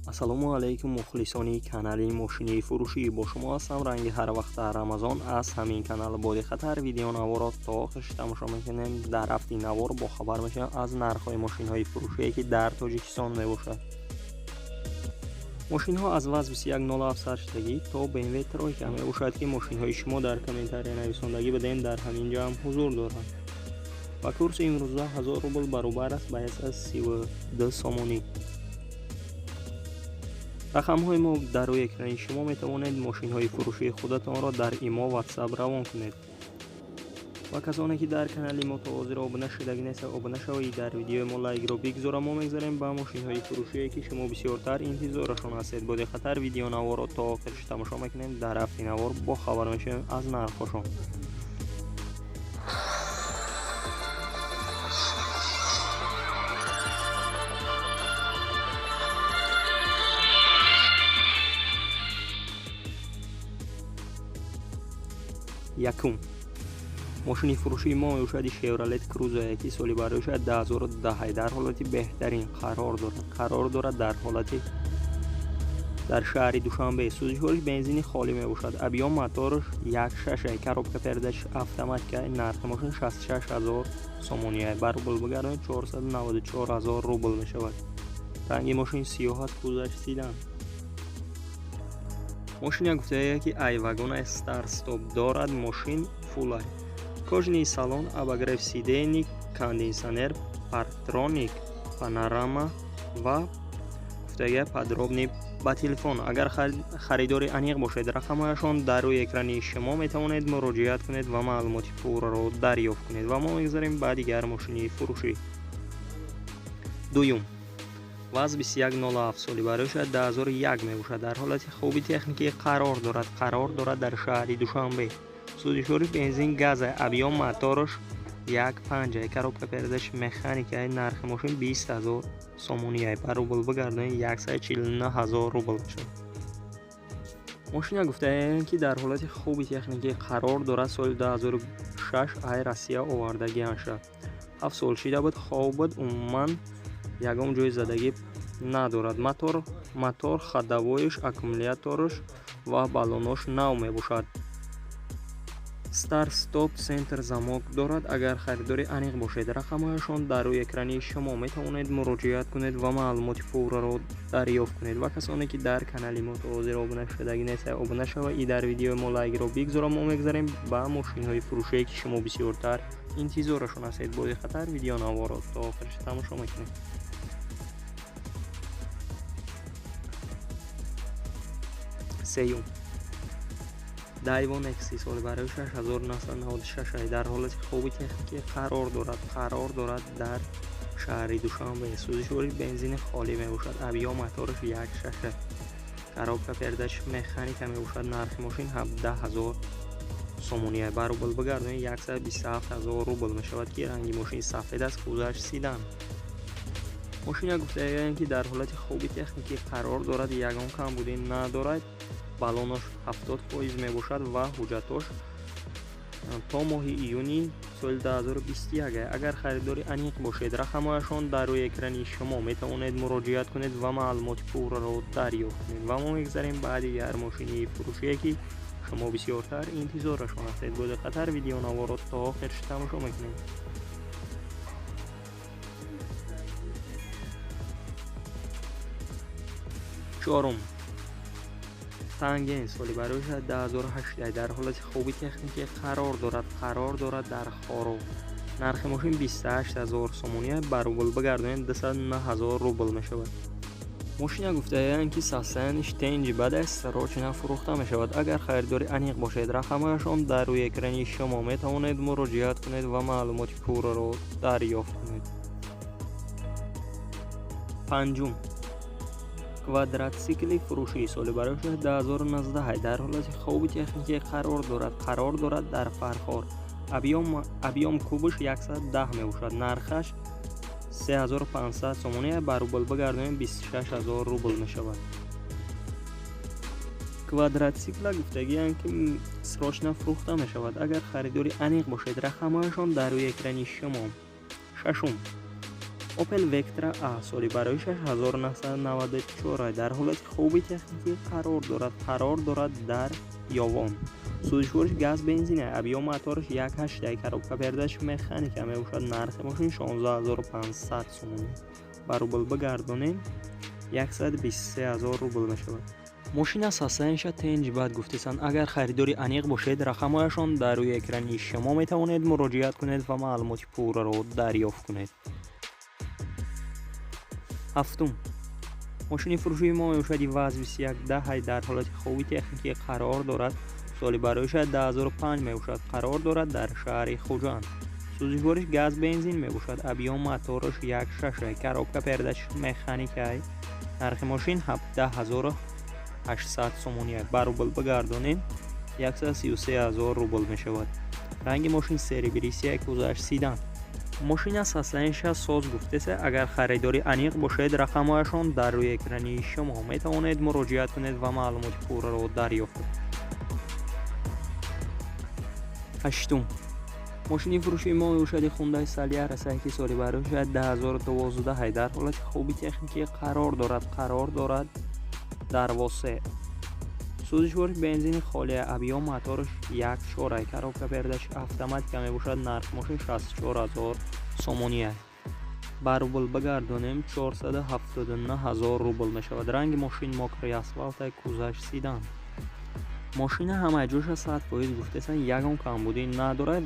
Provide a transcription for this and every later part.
ассалому алайкум мухлисони канали мошини фурӯшӣ. Бо шумо ҳастам. Ранги ҳар вақта рамазон аз ҳамин канал Боди Хатар видеонаворот то охирш тамошо мекунем. Дар ҳафти навор бо хабар мешавем аз нархҳои мошинҳои фурӯшие ки дар Тоҷикистон мебошад. мошинҳо аз ваз 21007 шудагӣ то BMW тройка мебошад ки мошинҳои шумо дар комментария нависондагӣ бидем дар ҳамин ҷамъ ҳузур доранд. ва курси имрӯза 1000 рубл баробар аст ба 32 сомонӣ. рақамҳои мо дар рӯи экрани шумо метавонед мошинҳои фурӯшии худатонро дар имо WhatsApp равон кунед. ва касоне ки дар канали мо то ҳозир обуна шудагӣ нестед, обуна шавед. дар видеои мо лайкро бигзора. мо мегзарем ба мошинҳои фурӯшие ки шумо бисёртар интизорашон ҳастед. Боди Хатар видеонаворро то охирш тамошо мекунем. дар ҳафти навор бо хабар мешавем аз нархҳошон. якум мошини фурӯшии мо мебошад Chevrolet Cruze ки соли бароишад 2010 дар ҳолати беҳтарин қарор дорад. дар ҳолати дар шаҳри Душанбе. сӯзишвориш бензини холӣ мебошад. абъём моторш 1.6, коробка передаш автоматика. нархи мошин 66000 сомония. бар рубл бигардонед 494000 рубл мешавад. ранги мошин сиёҳ аст. кузаш седан. мошин гуфтая ки айвагона старт-стоп дорад. мошин фулай. кожаний салон, обогрев сидений, кондиционер, партроник, панорама ва гуфтая подробный ба телефон. агар харидори аниқ бошед, рақамҳояшон дар рӯи экрани шумо метавонед муроҷиат кунед ва маълумоти пурраро дарёфт кунед. ва мо мегзарем ба дигар мошини фурӯшӣ. дуюм ваз 2107 соли бароишад 2001 мебошад. дар ҳолати хуби техникӣ қарор дорад дар шаҳри Душанбе. сӯзишвориш бензин газа. абъём моторш 1.5, коробка передаш механика. нархи мошин 20000 сомония. бар рубл бигардонед 149000 рубл мешавад. мошина гуфтаем ки дар ҳолати хуби техникӣ қарор дорад. соли 2006 ай Россия овардагианшад. 7 сол шида буд. хоб буд. умуман ягон ҷои задагӣ надорад. мотор ходовоиш, аккумуляторш ва баллонош нав мебошад. старт стоп центр замок дорад. агар харидори аниқ бошед, рақамҳояшон дар рӯи экрани шумо метавонед муроҷиат кунед ва маълумоти пурраро дарёфт кунед. ва касоне ки дар канали мо то ҳозир обуна шудагӣ нестед, обуна шавед. и дар видеои мо лайкро бигзора. мо мегзарем ба мошинҳои фурӯшие ки шумо бисёртар интизорашон ҳастед. Боди Хатар видеонаворро то охирш тамошо мекунед. сеюм Daiwo Nexi соли бароишаш 1996 дар ҳолати хуби техникӣ қарор дорад дар шаҳри Душанбе. сӯзишвориш бензини холӣ мебошад. абъём моторш 1.6, коробка передаш механика мебошад. нархи мошин 17000 сомония. бар рубл бигардонед 127000 рубл мешавад ки ранги мошин сафед аст. кузаш седан. мошина гуфтаем ки дар ҳолати хуби техникӣ қарор дорад. ягон камбудӣ надорад. баллонош 70% мебошад ва ҳуҷҷатош то моҳи июни соли 2021. агар харидори аниқ бошед, рақамҳояшон дар рӯи экрани шумо метавонед муроҷиат кунед ва маълумоти пурраро дарёфт кунед. ва мо мегзарем ба дигар мошини фурӯшие ки шумо бисёртар интизорашон ҳастед. Боди Хатар видеонаворро то охирш тамошо мекунед. чорум Tangen соли бароишад 2008 дар ҳолати хуби техникӣ қарор дорад дар хоро. нархи мошин 28000 сомония. бар рубл бигардонед 209000 рубл мешавад. мошина гуфтаям ки сасаниш тенҷи баъд срочна фурӯхта мешавад. агар харидори аниқ бошед, рақамҳояшон дар рӯи экрани шумо метавонед муроҷиат кунед ва маълумоти пурраро дарёфт кунед. панҷум квадроцикли фурӯшӣ соли бароишад 2019 дар ҳолати хуби техникӣ қарор дорад дар фархор. абъём кубш 110 мебошад. нархаш 3500 сомония. бар рубл бигардонед 26000 рубл мешавад. квадроцикла гуфтагиам ки срочна фурӯхта мешавад. агар харидори аниқ бошед, рақамҳояшон дар рӯи экрани шумо. шашум Opel Vectra A соли барои 6994 дар ҳолати хоби техникӣ қарор дорад дар ёвон. Сӯзишвориш газ бензин объем моториш 1.8 коробка передачи механика мебошад. Нархи мошин 16500 сомон. Ба рубл бигардонем 123000 рубл мешавад. мошина сасаянша тенҷ бад гуфтесанд. Агар харидори аниқ бошед, рақамҳояшон дар рӯи экрани шумо метавонед муроҷиат кунед ва маълумоти пурраро дарёфт кунед. ҳафтум, мошини фурӯшии мо мебошад иваз 2110 дар ҳолати хоби техникӣ қарор дорад. соли бароиш 2005 мебошад. қарор дорад дар шаҳри Хуҷанд. сӯзишвориш газ бензин мебошад. объем моториш 1.6 коробка передачи механикай. нархи мошин 17800 сомония. Ба рубл бигардонем 133000 рубл мешавад. ранги мошин серебрисия гузашт сидан. мошина сасаянша соз гуфтеса. агар харидори аниқ бошед, рақамҳояшон дар рӯи экрани шумо метавонед муроҷиат кунед ва маълумоти пурраро дарёфт кунед. ҳаштум, мошини фурӯшии мо мебошад Hyundai Solaris ки соли бароиш 2012 дар ҳолати хоби техникӣ қарор дорад дар восе. сӯзишвориш бензини холия. объем моториш 1.4 коробка передачи автоматика мебошад. нархи мошин 64000 сомония. ба рубл бигардонем 479000 рубл мешавад. ранги мошин мокри асфалтай гузашт сидан. мошина ҳамаҷоша 100% гуфтесанд. ягон камбудӣ надорад.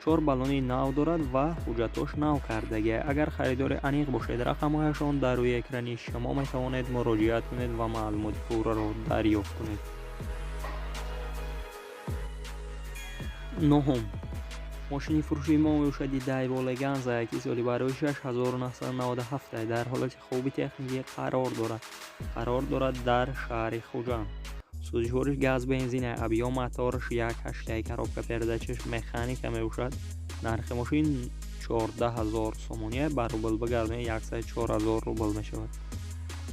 4 баллони нав дорад ва ҳуҷҷатош нав кардагӣ. агар харидори аниқ бошед, рақамҳояшон дар рӯи экрани шумо метавонед муроҷиат кунед ва маълумоти пурраро дарёфт кунед. ноҳум, мошини фурӯшии мо мебошад Daewoo Leganza ки соли барои 6997 дар ҳолати хоби техникӣ қарор дорад дар шаҳри Хуҷанд. сӯзишвориш газ бензин объем моториш 1.8 коробка передачиш механика мебошад. нархи мошин 14000 сомония. ба рубл бигардонем 104000 рубл мешавад.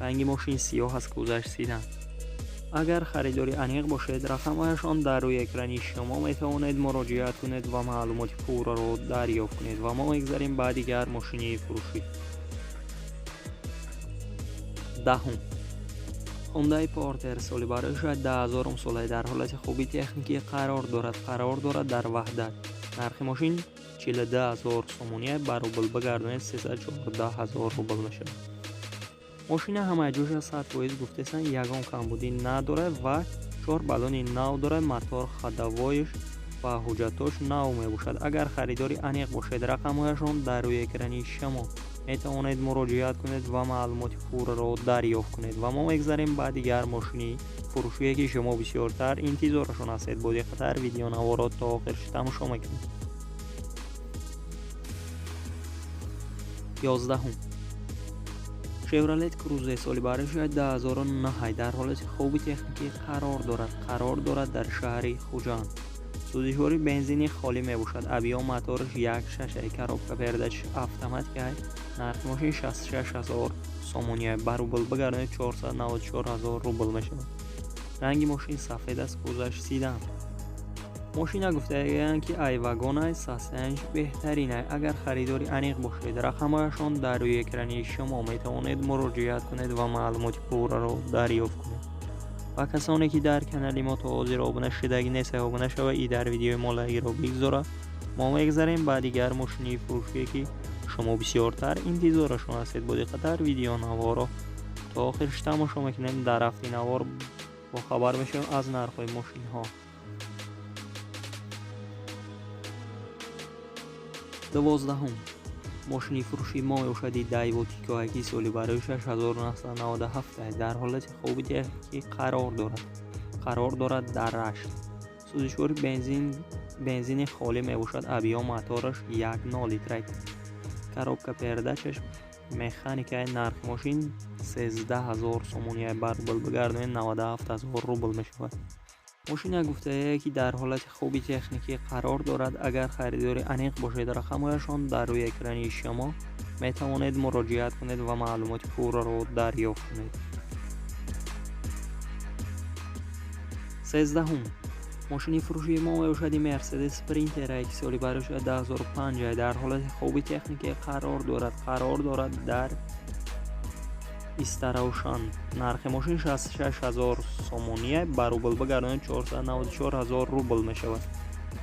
ранги мошин сиёҳ аст гузашт сидан. агар харидори аниқ бошед, рақамҳояшон дар рӯи экрани шумо метавонед муроҷиат кунед ва маълумоти пурраро дарёфт кунед ва мо мегзарем ба дигар мошини фурӯшӣ. даҳум, Hyundai Porter соли барои 10000 сола дар ҳолати хоби техникӣ қарор дорад дар ваҳдат. нархи мошин 42000 сомония. ба рубл бигардонед 314000 рубл мешавад. мошина ҳамаҷоша 100% гуфтесанд. ягон камбудӣ надорад ва 4 баллони нав дорад. мотор ходовоиш ва ҳуҷҷатош нав мебошад. агар харидори аниқ бошед, рақамҳояшон дар рӯи экрани шумо метавонед муроҷиат кунед ва маълумоти пурраро дарёфт кунед ва мо мегзарем ба дигар мошини фурӯшие ки шумо бисёртар интизорашон ҳастед. бо диққатар видеонаворот то охирш тамошо мекунед. 11. Chevrolet Cruze соли барои 2009 дар ҳолати хоби техникӣ қарор дорад дар шаҳри Хуҷанд. сӯзишвори бензини холӣ мебошад. объем моториш 1.6 коробка передачи автоматика. нархи мошин 66000 сомония. ба рубл бигардонед 494000 рубл мешавад. ранги мошин сафед аст гузашт сидан. мошина гуфтагиянд ки айвагонай сасаянш беҳтаринай. агар харидори аниқ бошед, рақамҳояшон дар рӯи экрани шумо метавонед муроҷиат кунед ва маълумоти пурраро дарёфт кунед. ва касоне ки дар канали мо то ҳозир обуна шудагӣ неста, обуна шава и дар видеои мо лайкро бигзора. мо мегзарем ба дигар мошини фурӯшие ки шумо бисёртар интизорашон ҳастед. бо диққатар видеонаворо то охирш тамошо мекунем. дар ҳафтаи навор бохабар мешавем аз нархҳои мошинҳо. 12. мошини фурӯшии мо мебошади Daewoo Tico ки соли барои 6997 дар ҳолати хоби техникӣ қарор дорад дар Рашт. сӯзишвори бензини холӣ мебошад. объем моториш 1.0 литр коробка передачаш механика. нархи мошин 13000 сомония. ба рубл бигардонед 97000 рубл мешавад. мошина гуфтае ки дар ҳолати хоби техникӣ қарор дорад. агар харидори аниқ бошед, рақамҳояшон дар рӯи экрани шумо метавонед муроҷиат кунед ва маълумоти пурраро дарёфт кунед. 13. ماشین فروشی ما باشد مرسدس اسپرینتر که سالی برای 2005 در حالت خوبی تکنیکی قرار دارد در استراوشان. نرخ ماشین 66,000 سومونیه، بر روبل بگردانید 494,000 روبل می شود.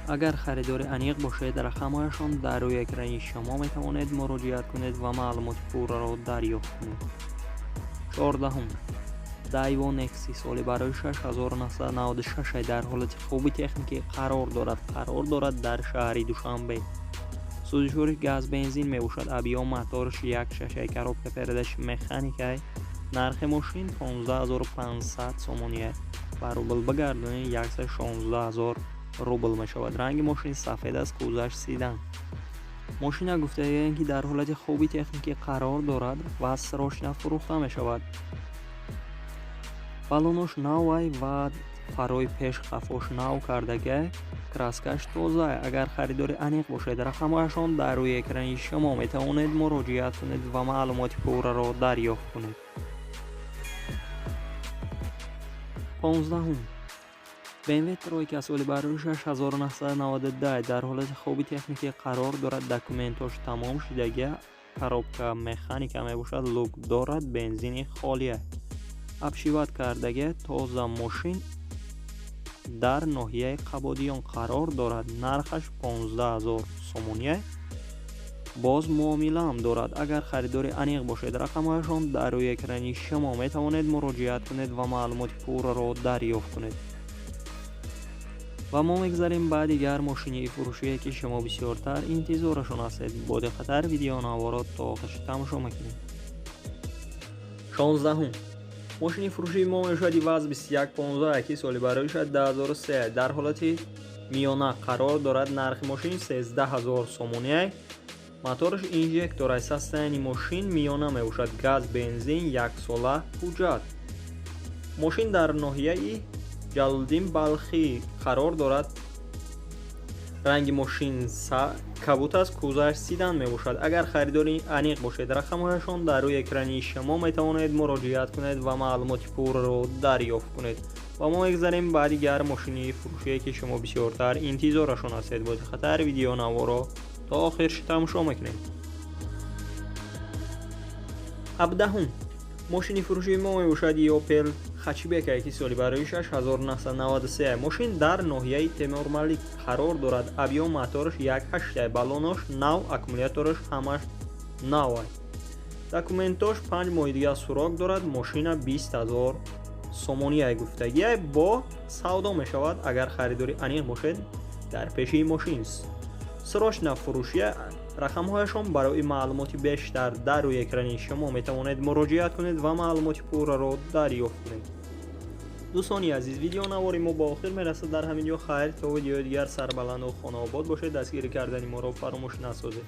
اگر خریدار انیق باشید رقمهایشان در روی اکران شما می توانید مراجعه کنید و معلومات پورا را دریافت کنید. 14 دایوو نکسی سالی برای 6996 در حالت خوبی تکنیکی قرار دارد در شهر دوشنبه. سوزشور گاز بنزین می باشد. ابیو موتورش 1.6 کاروبکه پرداش مکانیکی. نرخ ماشین 15500 سومونیه، بر روبل بگردانید 116,000 روبل می شود. رنگ ماشین سفید است، کوزش سیدن. ماشین گفته اینکه در حالت خوبی تکنیکی قرار دارد و سراش نفروخته می شود. балонош навай ва фарои пеш қафош нав кардагӣ, краскаш тоза. агар харидори аниқ бошед рақамҳояшон дар рӯи экрани шумо метавонед муроҷиат кунед ва маълумоти пурраро дарёфт кунед. 15 BMW тройка соли барои 6992 дар ҳолати хоби техникӣ қарор дорад. документош тамом шудагӣ, коробка механика мебошад, лук дорад, бензини холия, обшиват кардагӣ, тоза. мошин дар ноҳияи қабодиён қарор дорад. нархаш 15000 сомония. боз муомилаам дорад. агар харидори аниқ бошед рақамҳояшон дар рӯи экрани шумо метавонед муроҷиат кунед ва маълумоти пурраро дарёфт кунед. ва мо мегзарем ба дигар мошини фурӯшие ки шумо бисёртар интизорашон ҳастед. бо диққатар видеонаворо то охираш тамошо мекунед. 16 мошини фурӯшии мо мешоди ваз 2115 ки соли барои 2003 дар ҳолати миёна қарор дорад. нархи мошин 13000 сомония. моторш инжектор состоянии мошин миёна мебошад. газ, бензин, 1 сола ҳуҷҷат. мошин дар ноҳияи ҷалолиддин балхӣ қарор дорад. ранги мошин кабут аст, кӯзаш сидан мебошад. агар харидори аниқ бошед рақамҳояшон дар рӯи экрани шумо метавонед муроҷиат кунед ва маълумоти пурраро дарёфт кунед. ва мо мегзарем ба дигар мошини фурӯшие ки шумо бисёртар интизорашон ҳастед. бо диққатар видеонаворо то охир тамошо мекунед. 17 мошини фурӯшии мо мебошад Opel Hatchback ки соли барои 6993. мошин дар ноҳияи Темур-Малик қарор дорад. объём моторш 1.8, балонош нав, аккумуляторш ҳамаш нав. документош 5 моҳи дига сурок дорад. мошина 20000 сомония гуфтагӣ бо савдо мешавад. агар харидори аниқ бошед дар пеши мошин. срочна фурӯшия рақамҳояшон барои маълумоти бештар дар рӯи экрани шумо метавонед муроҷиат кунед ва маълумоти пурраро дарёфт кунед. дӯстони азиз, видеонавори мо ба охир мерасад. дар ҳамин ҷо хайр, то видеои дигар сарбаланду хонаобод бошед. дастгирӣ кардани моро фаромӯш насозед.